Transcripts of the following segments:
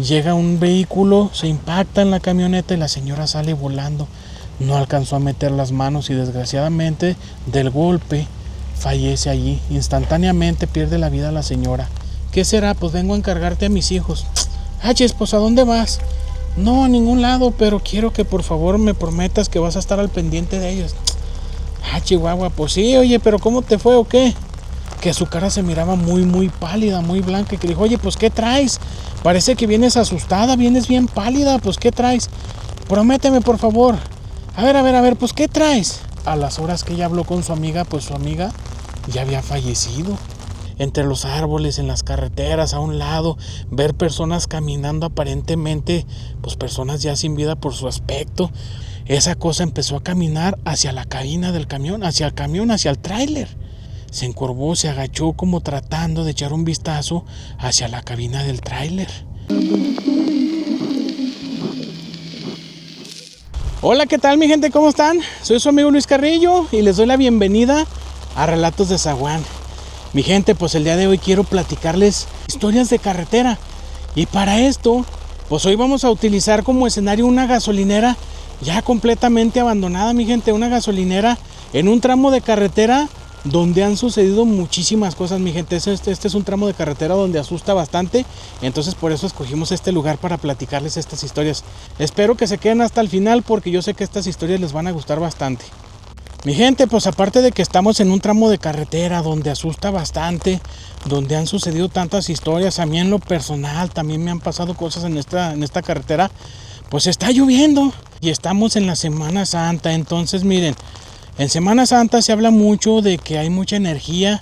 llega un vehículo, se impacta en la camioneta y la señora sale volando. No alcanzó a meter las manos y desgraciadamente del golpe fallece allí. Instantáneamente pierde la vida la señora. ¿Qué será? Pues vengo a encargarte a mis hijos. Pues ¿a dónde vas? No, a ningún lado, pero quiero que por favor me prometas que vas a estar al pendiente de ellos. Chihuahua, pues sí, oye, pero ¿cómo te fue o qué? Que su cara se miraba muy pálida, muy blanca, y que dijo, oye, pues ¿qué traes? Parece que vienes asustada, vienes bien pálida, pues ¿qué traes? Prométeme, por favor. A ver, pues ¿qué traes? A las horas que ella habló con su amiga, pues su amiga ya había fallecido. Entre los árboles, en las carreteras, a un lado, ver personas caminando aparentemente, pues personas ya sin vida por su aspecto. Esa cosa empezó a caminar hacia la cabina del camión, hacia el tráiler. Se encorvó, se agachó como tratando de echar un vistazo hacia la cabina del tráiler. Hola, ¿qué tal mi gente? ¿Cómo están? Soy su amigo Luis Carrillo y les doy la bienvenida a Relatos de Zaguán. Mi gente, pues el día de hoy quiero platicarles historias de carretera. Y para esto, pues hoy vamos a utilizar como escenario una gasolinera ya completamente abandonada, mi gente. Una gasolinera en un tramo de carretera donde han sucedido muchísimas cosas, mi gente. Este es un tramo de carretera donde asusta bastante. Entonces por eso escogimos este lugar para platicarles estas historias. Espero que se queden hasta el final porque yo sé que estas historias les van a gustar bastante. Mi gente, pues aparte de que estamos en un tramo de carretera donde asusta bastante, donde han sucedido tantas historias, a mí en lo personal también me han pasado cosas en esta carretera, pues está lloviendo y estamos en la Semana Santa. Entonces miren, en Semana Santa se habla mucho de que hay mucha energía,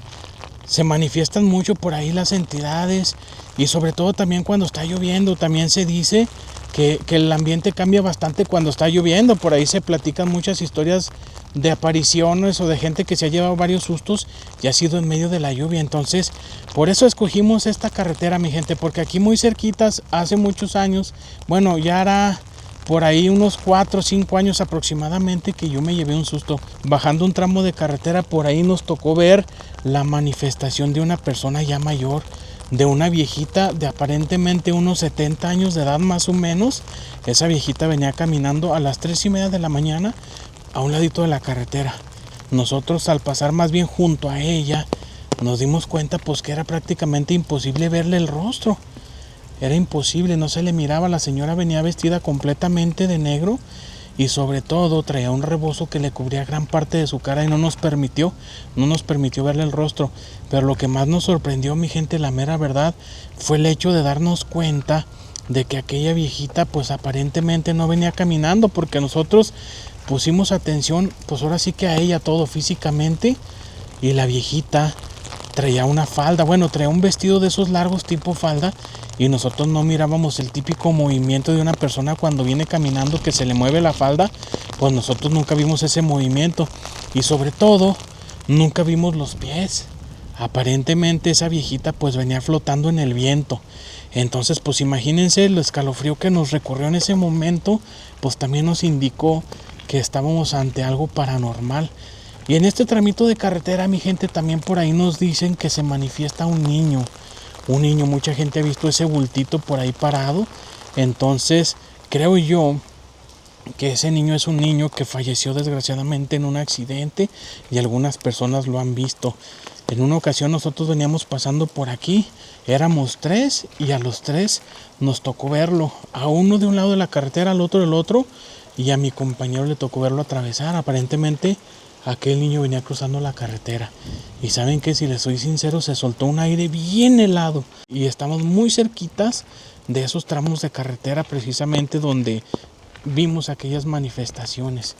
se manifiestan mucho por ahí las entidades y sobre todo también cuando está lloviendo. También se dice que el ambiente cambia bastante cuando está lloviendo. Por ahí se platican muchas historias de apariciones o de gente que se ha llevado varios sustos y ha sido en medio de la lluvia. Entonces por eso escogimos esta carretera, mi gente, porque aquí muy cerquitas hace muchos años, bueno, ya era por ahí unos 4 o 5 años aproximadamente que yo me llevé un susto. Bajando un tramo de carretera, por ahí nos tocó ver la manifestación de una persona ya mayor, de una viejita de aparentemente unos 70 años de edad más o menos. Esa viejita venía caminando a las 3:30 de la mañana a un ladito de la carretera. Nosotros al pasar más bien junto a ella nos dimos cuenta pues que era prácticamente imposible verle el rostro. Era imposible, no se le miraba. La señora venía vestida completamente de negro y sobre todo traía un rebozo que le cubría gran parte de su cara y no nos permitió verle el rostro. Pero lo que más nos sorprendió, mi gente, la mera verdad, fue el hecho de darnos cuenta de que aquella viejita pues aparentemente no venía caminando, porque nosotros pusimos atención pues ahora sí que a ella todo físicamente, y la viejita traía una falda, bueno, traía un vestido de esos largos tipo falda, y nosotros no mirábamos el típico movimiento de una persona cuando viene caminando que se le mueve la falda. Pues nosotros nunca vimos ese movimiento y sobre todo nunca vimos los pies. Aparentemente esa viejita pues venía flotando en el viento. Entonces pues imagínense el escalofrío que nos recorrió en ese momento, pues también nos indicó que estábamos ante algo paranormal. Y en este tramito de carretera, mi gente, también por ahí nos dicen que se manifiesta un niño, mucha gente ha visto ese bultito por ahí parado. Entonces creo yo que ese niño es un niño que falleció desgraciadamente en un accidente y algunas personas lo han visto. En una ocasión nosotros veníamos pasando por aquí, éramos 3 y a los 3 nos tocó verlo, a uno de un lado de la carretera, al otro del otro, y a mi compañero le tocó verlo atravesar. Aparentemente aquel niño venía cruzando la carretera y saben que, si les soy sincero, se soltó un aire bien helado y estamos muy cerquitas de esos tramos de carretera precisamente donde vimos aquellas manifestaciones.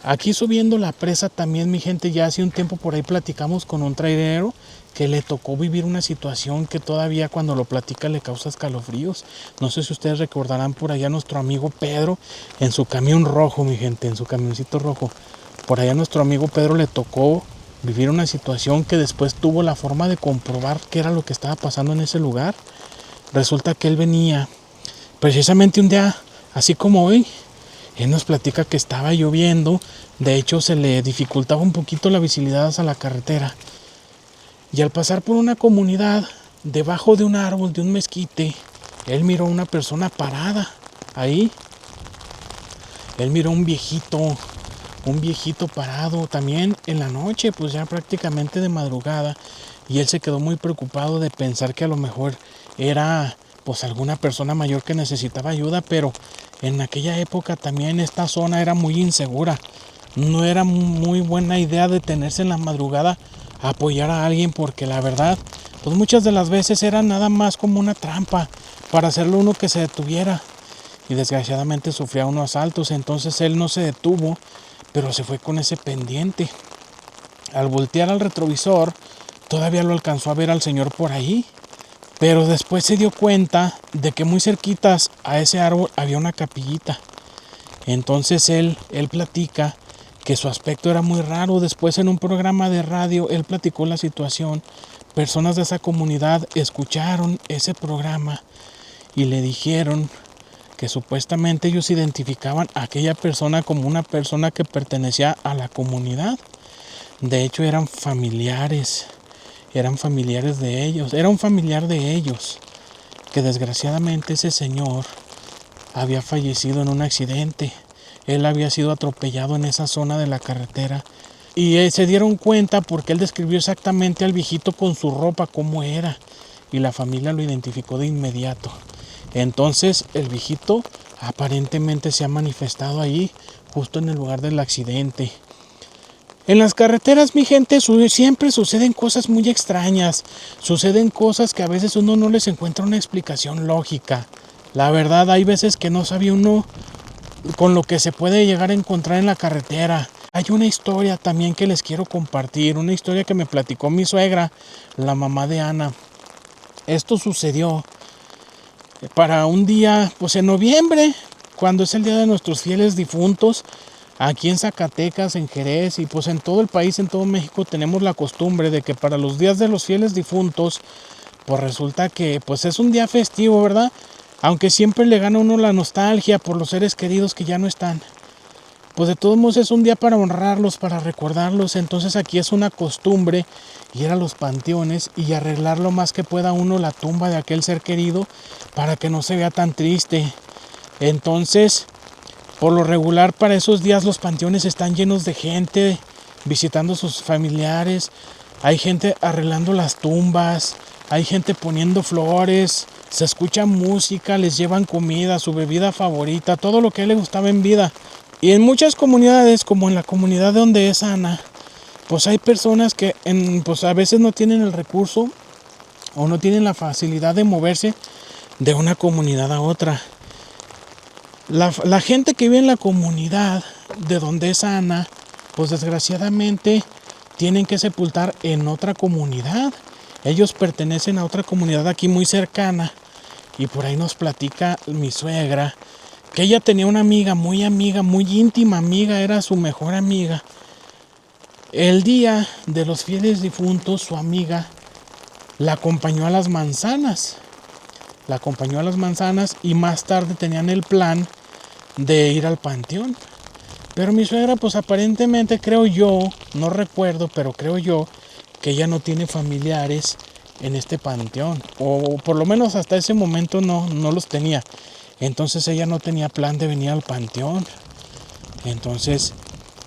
Aquí subiendo la presa también, mi gente, ya hace un tiempo por ahí platicamos con un trailero que le tocó vivir una situación que todavía cuando lo platica le causa escalofríos. No sé si ustedes recordarán por allá a nuestro amigo Pedro en su camión rojo, mi gente, en su camioncito rojo. Por allá a nuestro amigo Pedro le tocó vivir una situación que después tuvo la forma de comprobar qué era lo que estaba pasando en ese lugar. Resulta que él venía precisamente un día así como hoy. Él nos platica que estaba lloviendo, de hecho se le dificultaba un poquito la visibilidad hacia la carretera. Y al pasar por una comunidad, debajo de un árbol, de un mezquite, Él miró una persona parada ahí. Él miró un viejito parado también en la noche, pues ya prácticamente de madrugada. Y él se quedó muy preocupado de pensar que a lo mejor era pues alguna persona mayor que necesitaba ayuda, pero en aquella época también esta zona era muy insegura. No era muy buena idea detenerse en la madrugada a apoyar a alguien, porque la verdad, pues muchas de las veces era nada más como una trampa para hacerlo uno que se detuviera. Y desgraciadamente sufría unos asaltos, entonces él no se detuvo, pero se fue con ese pendiente. Al voltear al retrovisor, todavía lo alcanzó a ver al señor por ahí, pero después se dio cuenta de que muy cerquitas a ese árbol había una capillita. Entonces él platica que su aspecto era muy raro. Después, en un programa de radio, él platicó la situación. Personas de esa comunidad escucharon ese programa y le dijeron que supuestamente ellos identificaban a aquella persona como una persona que pertenecía a la comunidad. De hecho, eran familiares de ellos, era un familiar de ellos, que desgraciadamente ese señor había fallecido en un accidente. Él había sido atropellado en esa zona de la carretera y se dieron cuenta porque él describió exactamente al viejito con su ropa cómo era, y la familia lo identificó de inmediato. Entonces el viejito aparentemente se ha manifestado ahí, justo en el lugar del accidente. En las carreteras, mi gente, siempre suceden cosas muy extrañas. Suceden cosas que a veces uno no les encuentra una explicación lógica. La verdad, hay veces que no sabe uno con lo que se puede llegar a encontrar en la carretera. Hay una historia también que les quiero compartir, una historia que me platicó mi suegra, la mamá de Ana. Esto sucedió para un día, pues en noviembre, cuando es el día de nuestros fieles difuntos. Aquí en Zacatecas, en Jerez y pues en todo el país, en todo México, tenemos la costumbre de que para los días de los fieles difuntos, pues resulta que pues es un día festivo, ¿verdad? Aunque siempre le gana a uno la nostalgia por los seres queridos que ya no están. Pues de todos modos es un día para honrarlos, para recordarlos. Entonces aquí es una costumbre ir a los panteones y arreglar lo más que pueda uno la tumba de aquel ser querido para que no se vea tan triste. Entonces, por lo regular, para esos días los panteones están llenos de gente visitando a sus familiares. Hay gente arreglando las tumbas, hay gente poniendo flores, se escucha música, les llevan comida, su bebida favorita, todo lo que a él le gustaba en vida. Y en muchas comunidades, como en la comunidad de donde es Ana, pues hay personas que pues a veces no tienen el recurso o no tienen la facilidad de moverse de una comunidad a otra. La gente que vive en la comunidad de donde es Ana, pues desgraciadamente tienen que sepultar en otra comunidad. Ellos pertenecen a otra comunidad aquí muy cercana, y por ahí nos platica mi suegra que ella tenía una amiga, muy íntima amiga, era su mejor amiga. El día de los fieles difuntos, su amiga la acompañó a las manzanas. Y más tarde tenían el plan de ir al panteón. Pero mi suegra, pues aparentemente, creo yo, no recuerdo, pero creo yo que ella no tiene familiares en este panteón, o por lo menos hasta ese momento no los tenía. Entonces ella no tenía plan de venir al panteón. Entonces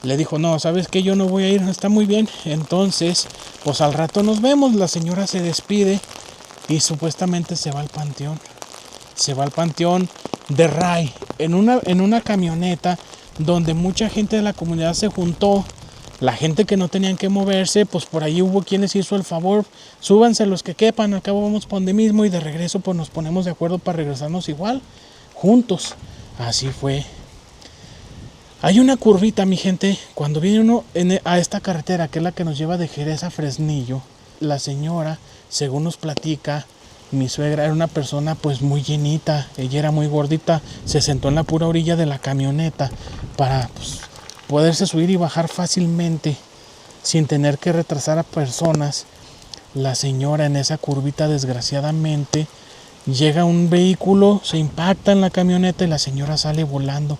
le dijo, no, ¿sabes qué? Yo no voy a ir, está muy bien. Entonces, pues al rato nos vemos. La señora se despide y supuestamente se va al panteón. Se va al panteón de Ray, en una camioneta donde mucha gente de la comunidad se juntó. La gente que no tenían que moverse, pues por ahí hubo quienes hizo el favor, súbanse los que quepan, al cabo vamos por donde mismo, y de regreso pues nos ponemos de acuerdo para regresarnos igual, juntos. Así fue. Hay una curvita, mi gente, cuando viene uno a esta carretera, que es la que nos lleva de Jerez a Fresnillo. La señora, según nos platica, mi suegra era una persona pues muy llenita, ella era muy gordita, se sentó en la pura orilla de la camioneta para pues, poderse subir y bajar fácilmente sin tener que retrasar a personas. La señora, en esa curvita, desgraciadamente llega un vehículo, se impacta en la camioneta y la señora sale volando.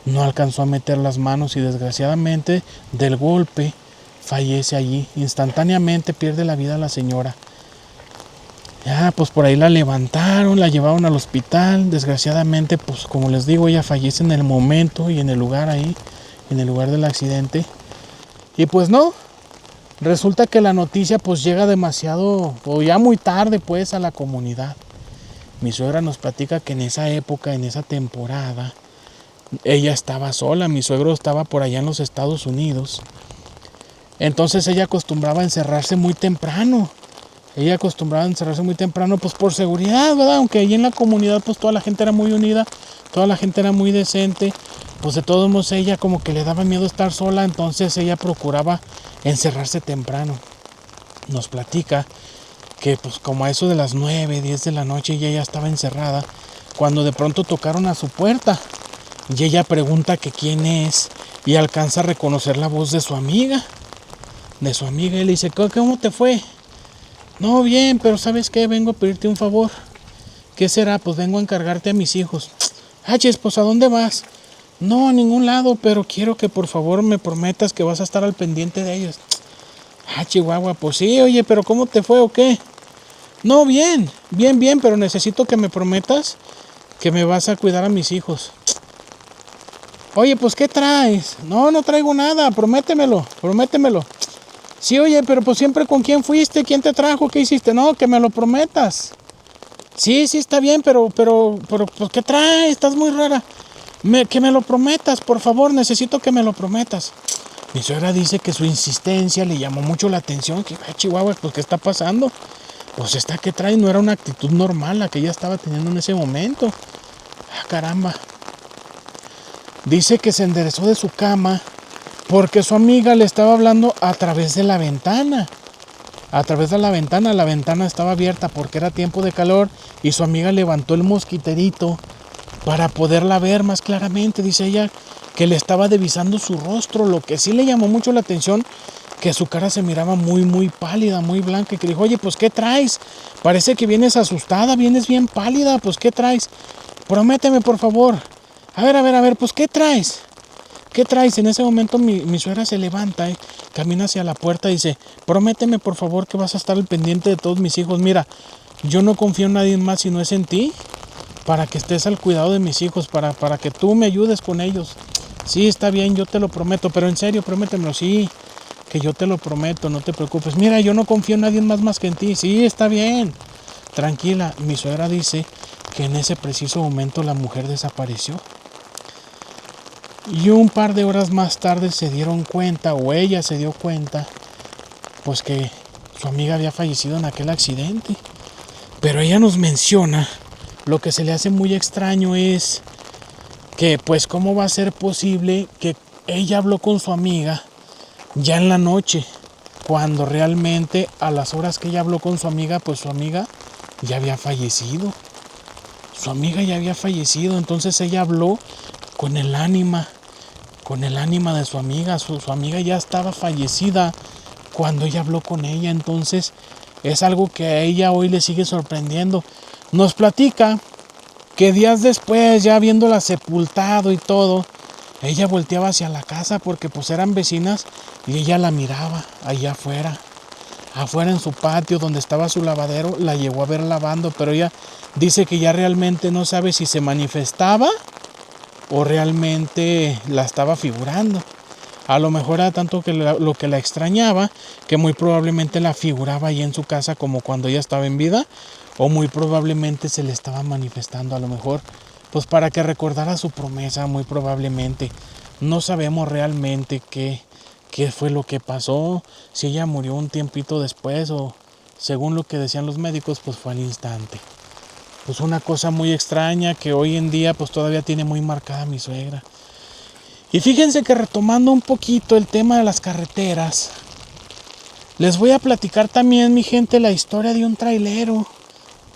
No alcanzó a meter las manos y desgraciadamente del golpe fallece allí. Instantáneamente pierde la vida la señora. Ya, pues por ahí la levantaron, la llevaron al hospital. Desgraciadamente, pues como les digo, ella fallece en el momento y en el lugar ahí, en el lugar del accidente. Y pues no, resulta que la noticia pues llega demasiado, o ya muy tarde pues a la comunidad. Mi suegra nos platica que en esa época, en esa temporada, ella estaba sola. Mi suegro estaba por allá en los Estados Unidos. Entonces ella acostumbraba a encerrarse muy temprano. Pues por seguridad, ¿verdad? Aunque allí en la comunidad pues toda la gente era muy unida, toda la gente era muy decente. Pues de todos modos ella como que le daba miedo estar sola, entonces ella procuraba encerrarse temprano. Nos platica que pues como a eso de las 9, 10 de la noche ella ya estaba encerrada, cuando de pronto tocaron a su puerta y ella pregunta que quién es y alcanza a reconocer la voz de su amiga. Y le dice, ¿cómo te fue? No, bien, pero ¿sabes qué? Vengo a pedirte un favor. ¿Qué será? Pues vengo a encargarte a mis hijos. Chis, pues ¿a dónde vas? No, a ningún lado, pero quiero que por favor me prometas que vas a estar al pendiente de ellos. Chihuahua, pues sí, oye, pero ¿cómo te fue o qué? No, bien, pero necesito que me prometas que me vas a cuidar a mis hijos. Oye, pues ¿qué traes? No, no traigo nada, prométemelo. Sí, oye, pero pues siempre ¿con quién fuiste? ¿Quién te trajo? ¿Qué hiciste? No, que me lo prometas. Sí, está bien, pero pues ¿qué traes? Estás muy rara. Que me lo prometas, por favor, necesito que me lo prometas. Mi suegra dice que su insistencia le llamó mucho la atención. Que, Chihuahua, pues ¿qué está pasando? Pues esta que trae no era una actitud normal la que ella estaba teniendo en ese momento. Caramba. Dice que se enderezó de su cama porque su amiga le estaba hablando a través de la ventana. La ventana estaba abierta porque era tiempo de calor y su amiga levantó el mosquiterito para poderla ver más claramente. Dice ella que le estaba divisando su rostro, lo que sí le llamó mucho la atención, que su cara se miraba muy pálida, muy blanca, y que dijo, oye, pues ¿qué traes? Parece que vienes asustada, vienes bien pálida, pues ¿qué traes? Prométeme, por favor. A ver, pues ¿qué traes? ¿Qué traes? En ese momento mi suegra se levanta, camina hacia la puerta y dice, prométeme por favor que vas a estar al pendiente de todos mis hijos. Mira, yo no confío en nadie más si no es en ti, para que estés al cuidado de mis hijos, para que tú me ayudes con ellos. Sí, está bien, yo te lo prometo, pero en serio, prométemelo. Sí, que yo te lo prometo, no te preocupes. Mira, yo no confío en nadie más que en ti. Sí, está bien. Tranquila, mi suegra dice que en ese preciso momento la mujer desapareció. Y un par de horas más tarde se dieron cuenta, o ella se dio cuenta, pues que su amiga había fallecido en aquel accidente. Pero ella nos menciona, lo que se le hace muy extraño es que pues cómo va a ser posible que ella habló con su amiga ya en la noche, cuando realmente a las horas que ella habló con su amiga, pues su amiga ya había fallecido. Entonces ella habló con el ánima de su amiga. Su amiga ya estaba fallecida cuando ella habló con ella. Entonces es algo que a ella hoy le sigue sorprendiendo. Nos platica que días después, ya habiéndola sepultado y todo, ella volteaba hacia la casa porque pues eran vecinas y ella la miraba allá afuera en su patio donde estaba su lavadero. La llegó a ver lavando, pero ella dice que ya realmente no sabe si se manifestaba o realmente la estaba figurando. A lo mejor era tanto que lo que la extrañaba, que muy probablemente la figuraba ahí en su casa como cuando ella estaba en vida, o muy probablemente se le estaba manifestando, a lo mejor pues para que recordara su promesa, muy probablemente. No sabemos realmente qué fue lo que pasó, si ella murió un tiempito después o según lo que decían los médicos pues fue al instante. Pues una cosa muy extraña que hoy en día pues todavía tiene muy marcada mi suegra. Y fíjense que retomando un poquito el tema de las carreteras, les voy a platicar también, mi gente, la historia de un trailero.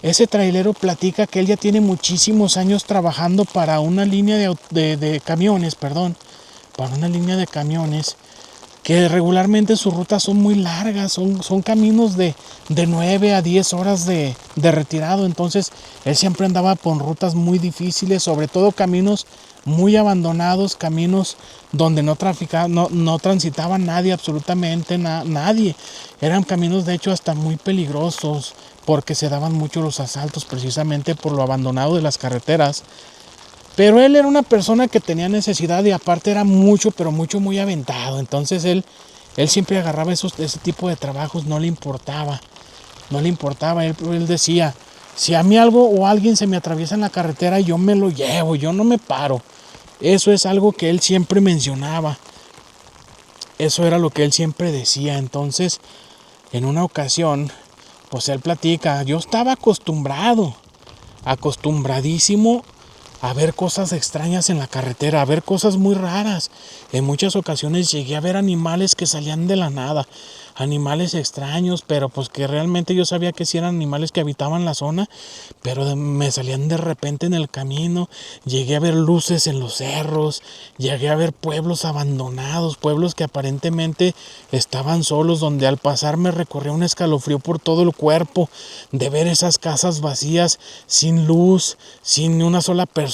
Ese trailero platica que él ya tiene muchísimos años trabajando para una línea de camiones, para una línea de camiones, que regularmente sus rutas son muy largas, son caminos de 9 a 10 horas de retirado. Entonces él siempre andaba por rutas muy difíciles, sobre todo caminos muy abandonados, caminos donde no transitaba nadie, absolutamente nadie. Eran caminos de hecho hasta muy peligrosos, porque se daban mucho los asaltos precisamente por lo abandonado de las carreteras. Pero él era una persona que tenía necesidad y aparte era mucho, pero mucho, muy aventado. Entonces él siempre agarraba ese tipo de trabajos, no le importaba. Él decía, si a mí algo o alguien se me atraviesa en la carretera, yo me lo llevo, yo no me paro. Eso es algo que él siempre mencionaba. Eso era lo que él siempre decía. Entonces, en una ocasión, pues él platica, yo estaba acostumbradísimo a ver cosas extrañas en la carretera, a ver cosas muy raras. En muchas ocasiones llegué a ver animales que salían de la nada, animales extraños, pero pues que realmente yo sabía que sí eran animales que habitaban la zona, pero me salían de repente en el camino. Llegué a ver luces en los cerros, llegué a ver pueblos abandonados, pueblos que aparentemente estaban solos, donde al pasar me recorría un escalofrío por todo el cuerpo, de ver esas casas vacías, sin luz, sin una sola persona.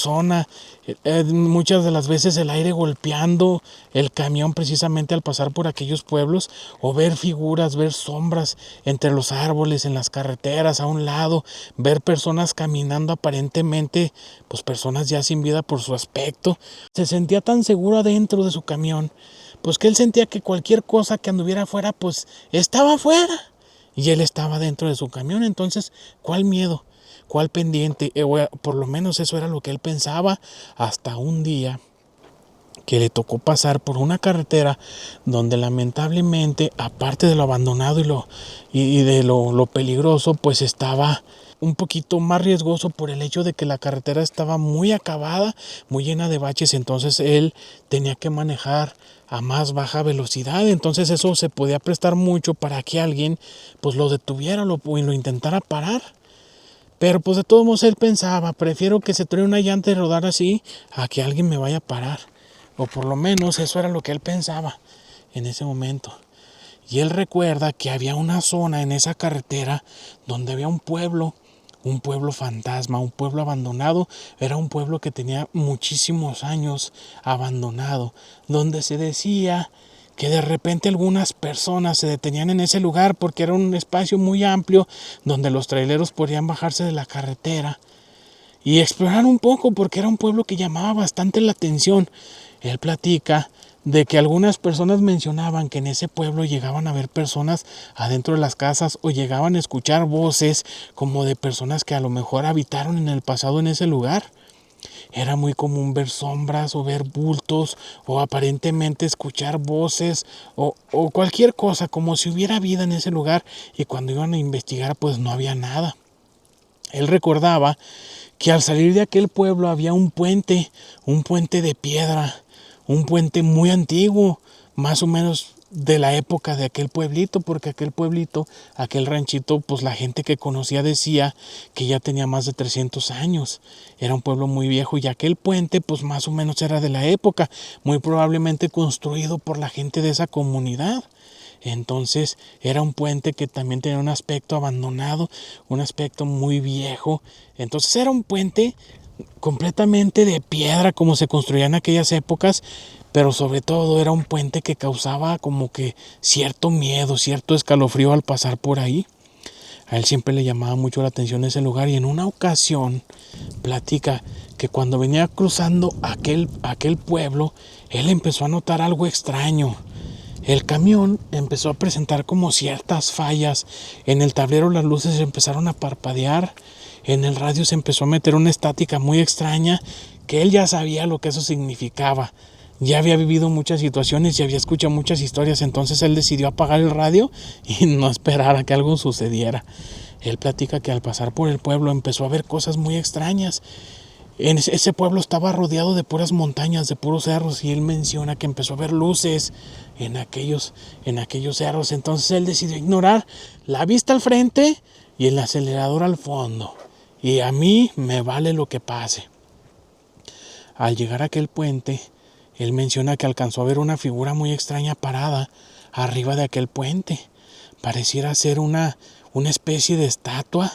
Muchas de las veces el aire golpeando el camión precisamente al pasar por aquellos pueblos, o ver figuras, ver sombras entre los árboles, en las carreteras a un lado, ver personas caminando aparentemente, pues personas ya sin vida por su aspecto. Se sentía tan seguro adentro de su camión, pues que él sentía que cualquier cosa que anduviera afuera, pues estaba afuera y él estaba dentro de su camión. Entonces, ¿cuál miedo? ¿Cuál pendiente? Por lo menos eso era lo que él pensaba, hasta un día que le tocó pasar por una carretera donde lamentablemente, aparte de lo abandonado y de lo peligroso, pues estaba un poquito más riesgoso por el hecho de que la carretera estaba muy acabada, muy llena de baches. Entonces él tenía que manejar a más baja velocidad. Entonces eso se podía prestar mucho para que alguien pues lo detuviera y lo intentara parar. Pero pues de todos modos él pensaba, prefiero que se truene una llanta y rodar así a que alguien me vaya a parar. O por lo menos eso era lo que él pensaba en ese momento. Y él recuerda que había una zona en esa carretera donde había un pueblo fantasma, un pueblo abandonado. Era un pueblo que tenía muchísimos años abandonado, donde se decía que de repente algunas personas se detenían en ese lugar porque era un espacio muy amplio donde los traileros podían bajarse de la carretera y explorar un poco, porque era un pueblo que llamaba bastante la atención. Él platica de que algunas personas mencionaban que en ese pueblo llegaban a ver personas adentro de las casas, o llegaban a escuchar voces como de personas que a lo mejor habitaron en el pasado en ese lugar. Era muy común ver sombras o ver bultos o aparentemente escuchar voces o cualquier cosa, como si hubiera vida en ese lugar, y cuando iban a investigar pues no había nada. Él recordaba que al salir de aquel pueblo había un puente de piedra, un puente muy antiguo, más o menos de la época de aquel pueblito, porque aquel ranchito, pues la gente que conocía decía que ya tenía más de 300 años. Era un pueblo muy viejo, y aquel puente pues más o menos era de la época, muy probablemente construido por la gente de esa comunidad. Entonces era un puente que también tenía un aspecto abandonado, un aspecto muy viejo. Entonces era un puente completamente de piedra, como se construía en aquellas épocas, pero sobre todo era un puente que causaba como que cierto miedo, cierto escalofrío al pasar por ahí. A él siempre le llamaba mucho la atención ese lugar, y en una ocasión platica que cuando venía cruzando aquel pueblo, él empezó a notar algo extraño. El camión empezó a presentar como ciertas fallas. En el tablero las luces empezaron a parpadear. En el radio se empezó a meter una estática muy extraña, que él ya sabía lo que eso significaba. Ya había vivido muchas situaciones y había escuchado muchas historias. Entonces él decidió apagar el radio y no esperar a que algo sucediera. Él platica que al pasar por el pueblo empezó a ver cosas muy extrañas. Ese pueblo estaba rodeado de puras montañas, de puros cerros, y él menciona que empezó a ver luces en aquellos cerros. Entonces él decidió ignorar la vista al frente y el acelerador al fondo, y a mí me vale lo que pase. Al llegar a aquel puente, él menciona que alcanzó a ver una figura muy extraña parada arriba de aquel puente. Pareciera ser una especie de estatua,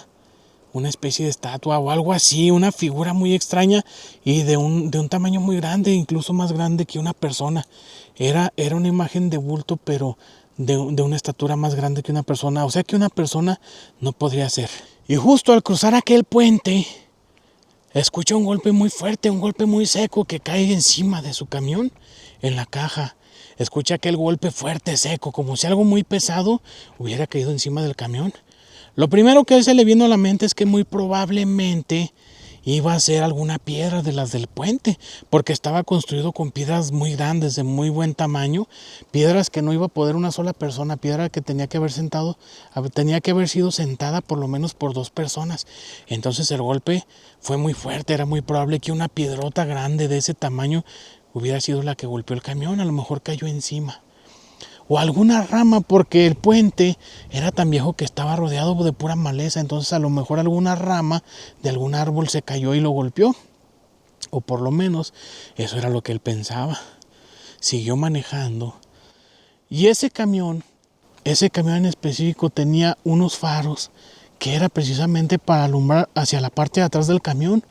o algo así, una figura muy extraña y de un tamaño muy grande, incluso más grande que una persona. Era una imagen de bulto, pero de una estatura más grande que una persona, o sea que una persona no podría ser. Y justo al cruzar aquel puente, escucha un golpe muy fuerte, un golpe muy seco que cae encima de su camión, en la caja. Escucha aquel golpe fuerte, seco, como si algo muy pesado hubiera caído encima del camión. Lo primero que se le vino a la mente es que muy probablemente iba a ser alguna piedra de las del puente, porque estaba construido con piedras muy grandes, de muy buen tamaño, piedras que no iba a poder una sola persona, piedra que tenía que haber sido sentada por lo menos por 2 personas. Entonces el golpe fue muy fuerte, era muy probable que una piedrota grande de ese tamaño hubiera sido la que golpeó el camión, a lo mejor cayó encima. O alguna rama, porque el puente era tan viejo que estaba rodeado de pura maleza, entonces a lo mejor alguna rama de algún árbol se cayó y lo golpeó, o por lo menos eso era lo que él pensaba. Siguió manejando y ese camión en específico tenía unos faros que era precisamente para alumbrar hacia la parte de atrás del camión.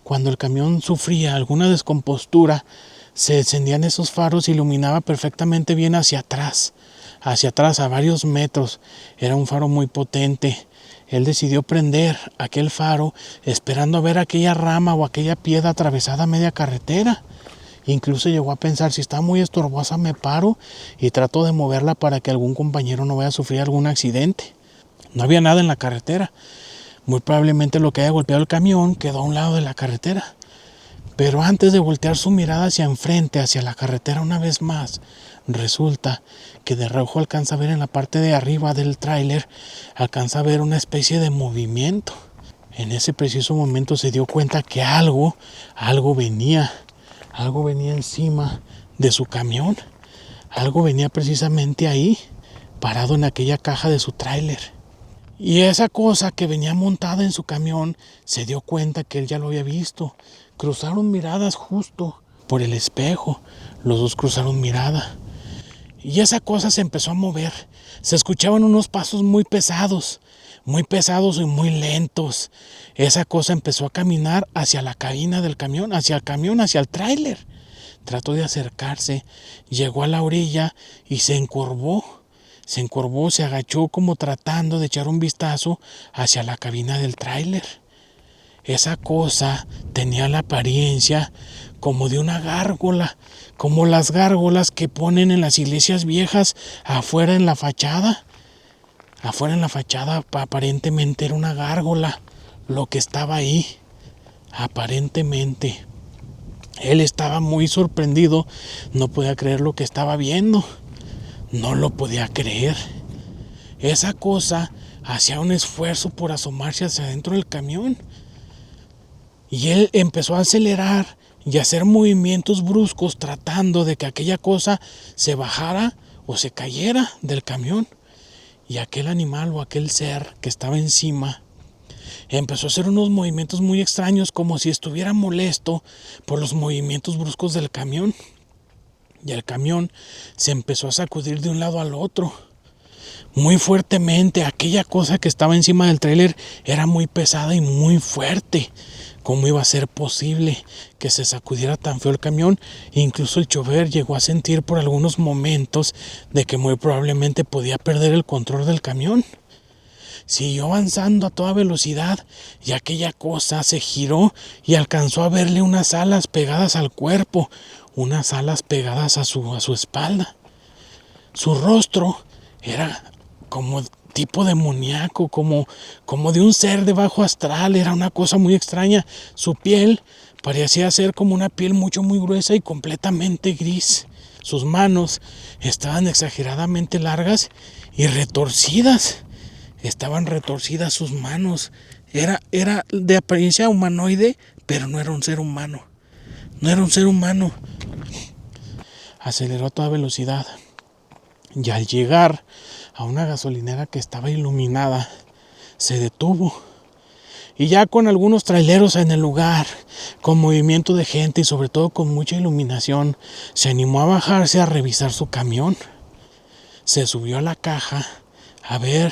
Cuando el camión sufría alguna descompostura, se encendían esos faros y iluminaba perfectamente bien hacia atrás a varios metros. Era un faro muy potente. Él decidió prender aquel faro esperando a ver aquella rama o aquella piedra atravesada a media carretera. Incluso llegó a pensar, si está muy estorbosa me paro y trato de moverla para que algún compañero no vaya a sufrir algún accidente. No había nada en la carretera. Muy probablemente lo que haya golpeado el camión quedó a un lado de la carretera. Pero antes de voltear su mirada hacia enfrente, hacia la carretera una vez más, resulta que de reojo alcanza a ver en la parte de arriba del tráiler, alcanza a ver una especie de movimiento. En ese preciso momento se dio cuenta que algo venía encima de su camión. Algo venía precisamente ahí, parado en aquella caja de su tráiler. Y esa cosa que venía montada en su camión se dio cuenta que él ya lo había visto. Cruzaron miradas justo por el espejo. Los dos cruzaron mirada. Y esa cosa se empezó a mover. Se escuchaban unos pasos muy pesados y muy lentos. Esa cosa empezó a caminar hacia la cabina del camión, hacia el tráiler. Trató de acercarse, llegó a la orilla y se encorvó, se agachó como tratando de echar un vistazo hacia la cabina del tráiler. Esa cosa tenía la apariencia como de una gárgola, como las gárgolas que ponen en las iglesias viejas afuera en la fachada. Afuera en la fachada aparentemente era una gárgola lo que estaba ahí, aparentemente. Él estaba muy sorprendido, no podía creer lo que estaba viendo, no lo podía creer. Esa cosa hacía un esfuerzo por asomarse hacia adentro del camión. Y él empezó a acelerar y a hacer movimientos bruscos tratando de que aquella cosa se bajara o se cayera del camión. Y aquel animal o aquel ser que estaba encima empezó a hacer unos movimientos muy extraños, como si estuviera molesto por los movimientos bruscos del camión. Y el camión se empezó a sacudir de un lado al otro muy fuertemente. Aquella cosa que estaba encima del tráiler era muy pesada y muy fuerte. ¿Cómo iba a ser posible que se sacudiera tan feo el camión? Incluso el chofer llegó a sentir por algunos momentos de que muy probablemente podía perder el control del camión. Siguió avanzando a toda velocidad y aquella cosa se giró y alcanzó a verle unas alas pegadas al cuerpo, unas alas pegadas a su espalda. Su rostro era como tipo demoníaco, como de un ser de bajo astral. Era una cosa muy extraña. Su piel parecía ser como una piel muy gruesa y completamente gris. Sus manos estaban exageradamente largas y retorcidas. Estaban retorcidas sus manos. Era de apariencia humanoide, pero no era un ser humano. No era un ser humano. Aceleró a toda velocidad. Y al llegar a una gasolinera que estaba iluminada, se detuvo. Y ya con algunos traileros en el lugar, con movimiento de gente y sobre todo con mucha iluminación, se animó a bajarse a revisar su camión. Se subió a la caja a ver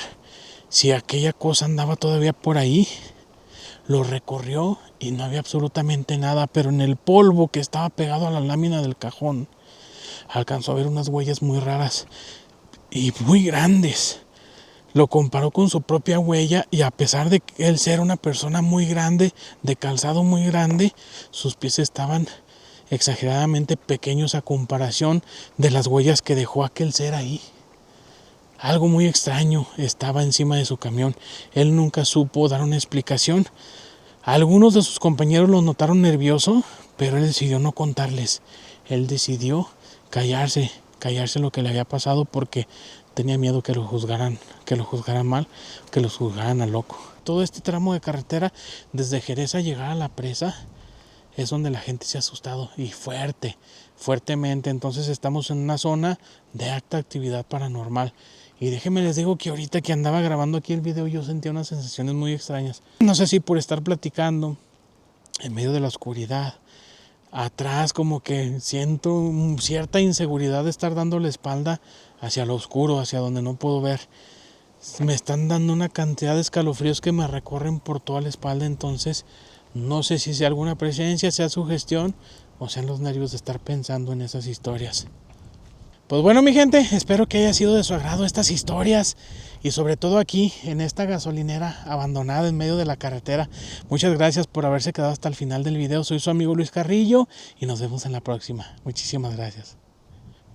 si aquella cosa andaba todavía por ahí. Lo recorrió y no había absolutamente nada, pero en el polvo que estaba pegado a la lámina del cajón, alcanzó a ver unas huellas muy raras y muy grandes. lo comparó con su propia huella y a pesar de que él ser una persona muy grande, de calzado muy grande, sus pies estaban exageradamente pequeños a comparación de las huellas que dejó aquel ser ahí. Algo muy extraño estaba encima de su camión. Él nunca supo dar una explicación. Algunos de sus compañeros lo notaron nervioso, pero él decidió no contarles. Él decidió callarse lo que le había pasado porque tenía miedo que lo juzgaran mal, que lo juzgaran a loco. Todo este tramo de carretera desde Jerez a llegar a la presa es donde la gente se ha asustado y fuertemente. Entonces estamos en una zona de alta actividad paranormal. Y déjenme les digo que ahorita que andaba grabando aquí el video yo sentía unas sensaciones muy extrañas. No sé si por estar platicando en medio de la oscuridad, atrás como que siento cierta inseguridad de estar dando la espalda hacia lo oscuro, hacia donde no puedo ver. Me están dando una cantidad de escalofríos que me recorren por toda la espalda, entonces no sé si sea alguna presencia, sea sugestión o sean los nervios de estar pensando en esas historias. Pues bueno, mi gente, espero que haya sido de su agrado estas historias y sobre todo aquí en esta gasolinera abandonada en medio de la carretera. Muchas gracias por haberse quedado hasta el final del video. Soy su amigo Luis Carrillo y nos vemos en la próxima. Muchísimas gracias.